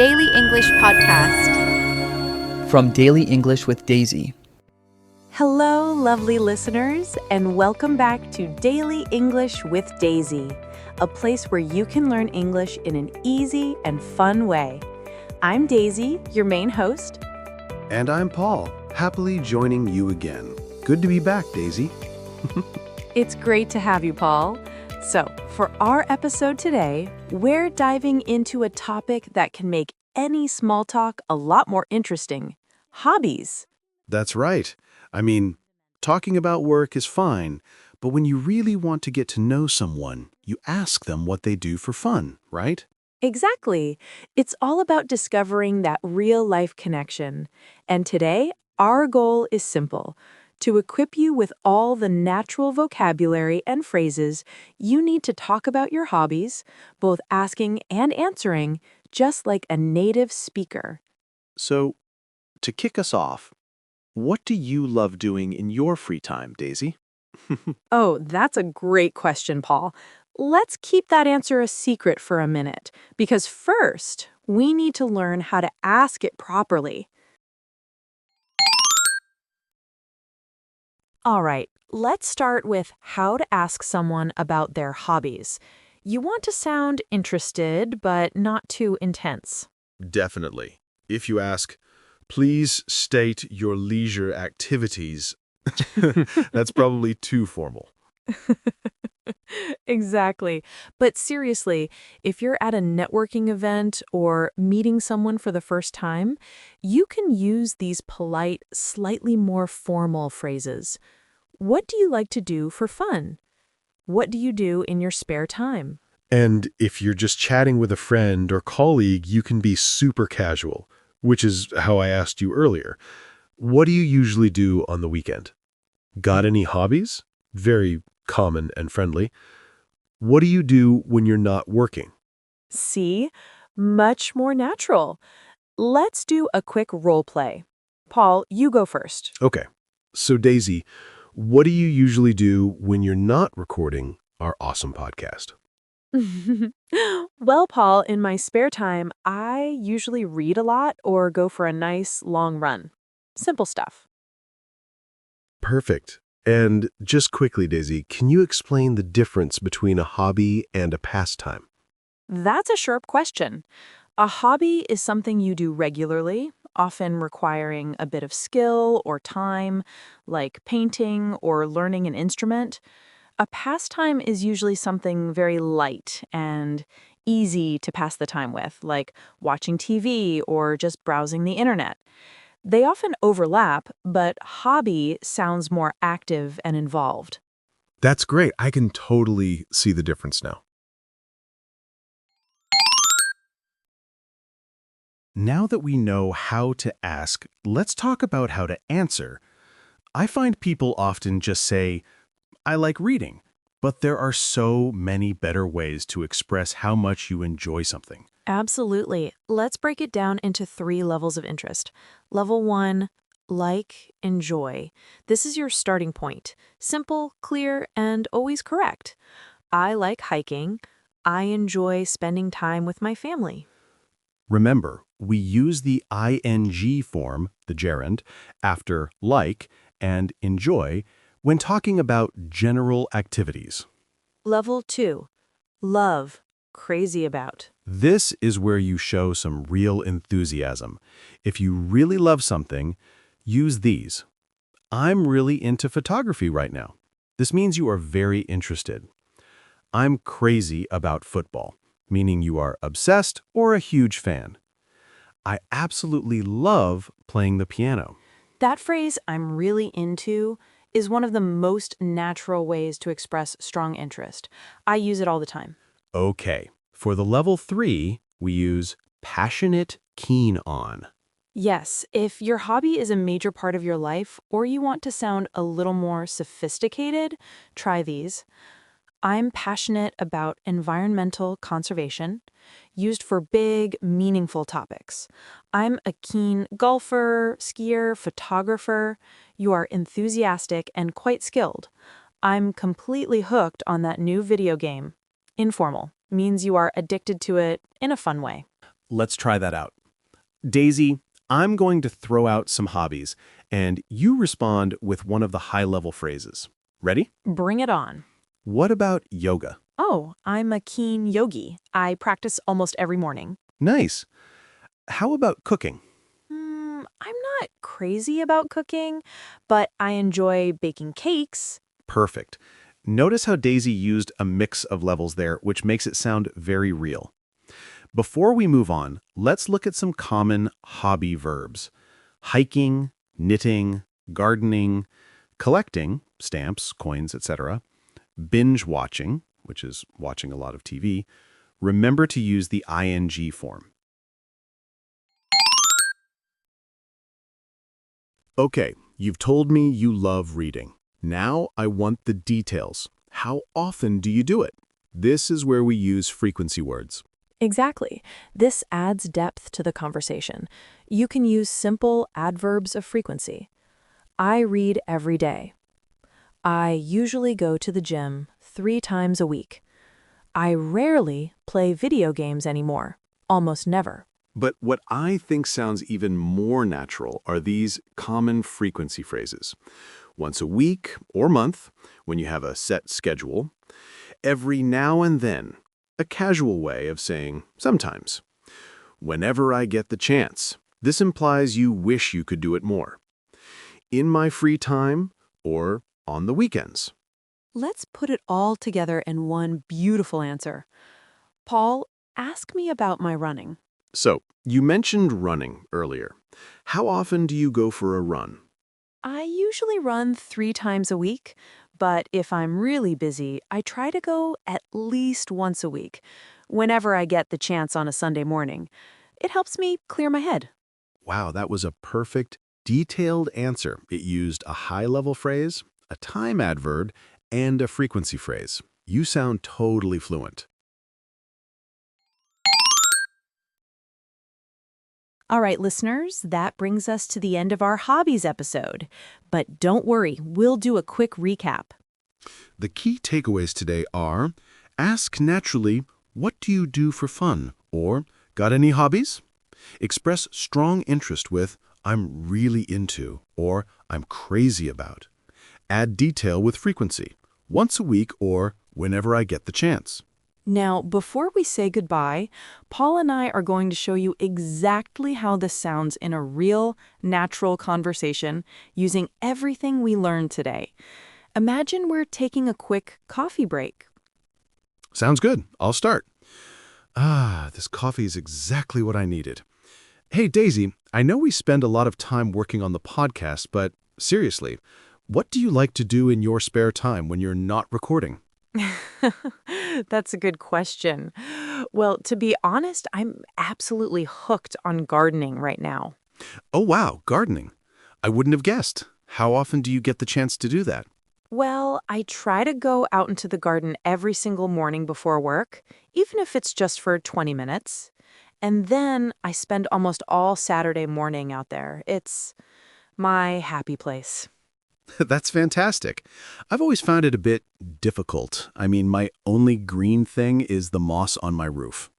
Daily English Podcast. From Daily English with Daisy. Hello, lovely listeners, and welcome back to Daily English with Daisy, a place where you can learn English in an easy and fun way. I'm Daisy, your main host. And I'm Paul, happily joining you again. Good to be back, Daisy. It's great to have you, Paul. So, for our episode today, we're diving into a topic that can make any small talk a lot more interesting: hobbies. That's right. I mean, talking about work is fine, but when you really want to get to know someone, you ask them what they do for fun, right? Exactly. It's all about discovering that real-life connection. And today, our goal is simple: to equip you with all the natural vocabulary and phrases you need to talk about your hobbies, both asking and answering, just like a native speaker. So, to kick us off, what do you love doing in your free time, Daisy? Oh, that's a great question, Paul. Let's keep that answer a secret for a minute, because first, we need to learn how to ask it properly. All right, let's start with how to ask someone about their hobbies. You want to sound interested, but not too intense. Definitely. If you ask, please state your leisure activities, that's probably too formal. Exactly. But seriously, if you're at a networking event or meeting someone for the first time, you can use these polite, slightly more formal phrases. What do you like to do for fun? What do you do in your spare time? And if you're just chatting with a friend or colleague, you can be super casual, which is how I asked you earlier. What do you usually do on the weekend? Got any hobbies? Very common and friendly. What do you do when you're not working? See? Much more natural. Let's do a quick role play. Paul, you go first. Okay, so Daisy, what do you usually do when you're not recording our awesome podcast? Well, Paul, in my spare time, I usually read a lot or go for a nice long run. Simple stuff. Perfect. And just quickly, Daisy, can you explain the difference between a hobby and a pastime? That's a sharp question. A hobby is something you do regularly, often requiring a bit of skill or time, like painting or learning an instrument. A pastime is usually something very light and easy to pass the time with, like watching TV or just browsing the internet. They often overlap, but hobby sounds more active and involved. That's great. I can totally see the difference now. Now that we know how to ask, let's talk about how to answer. I find people often just say, I like reading, but there are so many better ways to express how much you enjoy something. Absolutely. Let's break it down into 3 levels of interest. Level 1, like, enjoy. This is your starting point. Simple, clear, and always correct. I like hiking. I enjoy spending time with my family. Remember, we use the ing form, the gerund, after like and enjoy when talking about general activities. Level 2, love, crazy about. This is where you show some real enthusiasm. If you really love something, use these. I'm really into photography right now. This means you are very interested. I'm crazy about football, meaning you are obsessed or a huge fan. I absolutely love playing the piano. That phrase, I'm really into, is one of the most natural ways to express strong interest. I use it all the time. Okay, for the level 3, we use passionate, keen on. Yes, if your hobby is a major part of your life or you want to sound a little more sophisticated, try these. I'm passionate about environmental conservation, used for big, meaningful topics. I'm a keen golfer, skier, photographer. You are enthusiastic and quite skilled. I'm completely hooked on that new video game. Informal means you are addicted to it in a fun way. let's try that out. Daisy, I'm going to throw out some hobbies, and you respond with one of the high-level phrases. Ready? Bring it on. What about yoga? Oh, I'm a keen yogi. I practice almost every morning. Nice. How about cooking? I'm not crazy about cooking, but I enjoy baking cakes. Perfect. Notice how Daisy used a mix of levels there, which makes it sound very real. Before we move on, let's look at some common hobby verbs. Hiking, knitting, gardening, collecting, stamps, coins, etc., binge watching, which is watching a lot of TV. Remember to use the ing form. Okay, you've told me you love reading. Now I want the details. How often do you do it? This is where we use frequency words. Exactly. This adds depth to the conversation. You can use simple adverbs of frequency. I read every day. I usually go to the gym 3 times a week. I rarely play video games anymore. Almost never. But what I think sounds even more natural are these common frequency phrases. Once a week or month, when you have a set schedule. Every now and then, a casual way of saying sometimes. Whenever I get the chance. This implies you wish you could do it more. In my free time or on the weekends. Let's put it all together in one beautiful answer. Paul, ask me about my running. So, you mentioned running earlier. How often do you go for a run? I usually run 3 times a week, but if I'm really busy, I try to go at least once a week, whenever I get the chance on a Sunday morning. It helps me clear my head. Wow, that was a perfect, detailed answer. It used a high-level phrase, a time adverb, and a frequency phrase. You sound totally fluent. All right, listeners, that brings us to the end of our Hobbies episode. But don't worry, we'll do a quick recap. The key takeaways today are, ask naturally, what do you do for fun? Or, got any hobbies? Express strong interest with, I'm really into, or I'm crazy about. Add detail with frequency, once a week or whenever I get the chance. Now, before we say goodbye, Paul and I are going to show you exactly how this sounds in a real, natural conversation using everything we learned today. Imagine we're taking a quick coffee break. Sounds good. I'll start. This coffee is exactly what I needed. Hey, Daisy, I know we spend a lot of time working on the podcast, but seriously, what do you like to do in your spare time when you're not recording? That's a good question. Well, to be honest, I'm absolutely hooked on gardening right now. Oh, wow, gardening. I wouldn't have guessed. How often do you get the chance to do that? Well, I try to go out into the garden every single morning before work, even if it's just for 20 minutes. And then I spend almost all Saturday morning out there. It's my happy place. That's fantastic. I've always found it a bit difficult. I mean, my only green thing is the moss on my roof.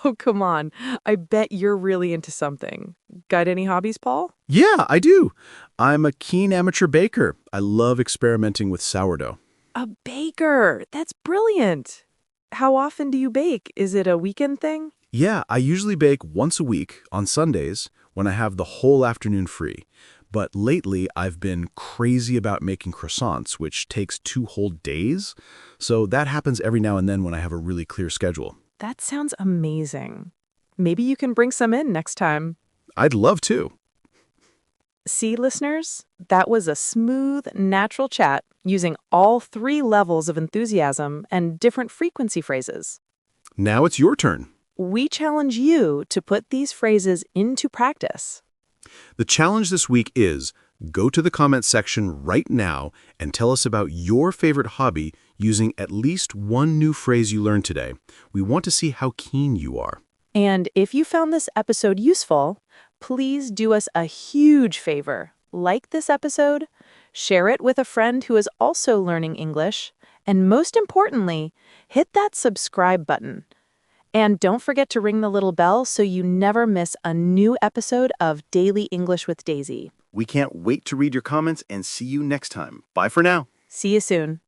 Oh, come on. I bet you're really into something. Got any hobbies, Paul? Yeah, I do. I'm a keen amateur baker. I love experimenting with sourdough. A baker. That's brilliant. How often do you bake? Is it a weekend thing? Yeah, I usually bake once a week on Sundays when I have the whole afternoon free. But lately, I've been crazy about making croissants, which takes 2 whole days. So that happens every now and then when I have a really clear schedule. That sounds amazing. Maybe you can bring some in next time. I'd love to. See, listeners? That was a smooth, natural chat using all 3 levels of enthusiasm and different frequency phrases. Now it's your turn. We challenge you to put these phrases into practice. The challenge this week is go to the comment section right now and tell us about your favorite hobby using at least one new phrase you learned today. We want to see how keen you are. And if you found this episode useful, please do us a huge favor. Like this episode, share it with a friend who is also learning English, and most importantly, hit that subscribe button. And don't forget to ring the little bell so you never miss a new episode of Daily English with Daisy. We can't wait to read your comments and see you next time. Bye for now. See you soon.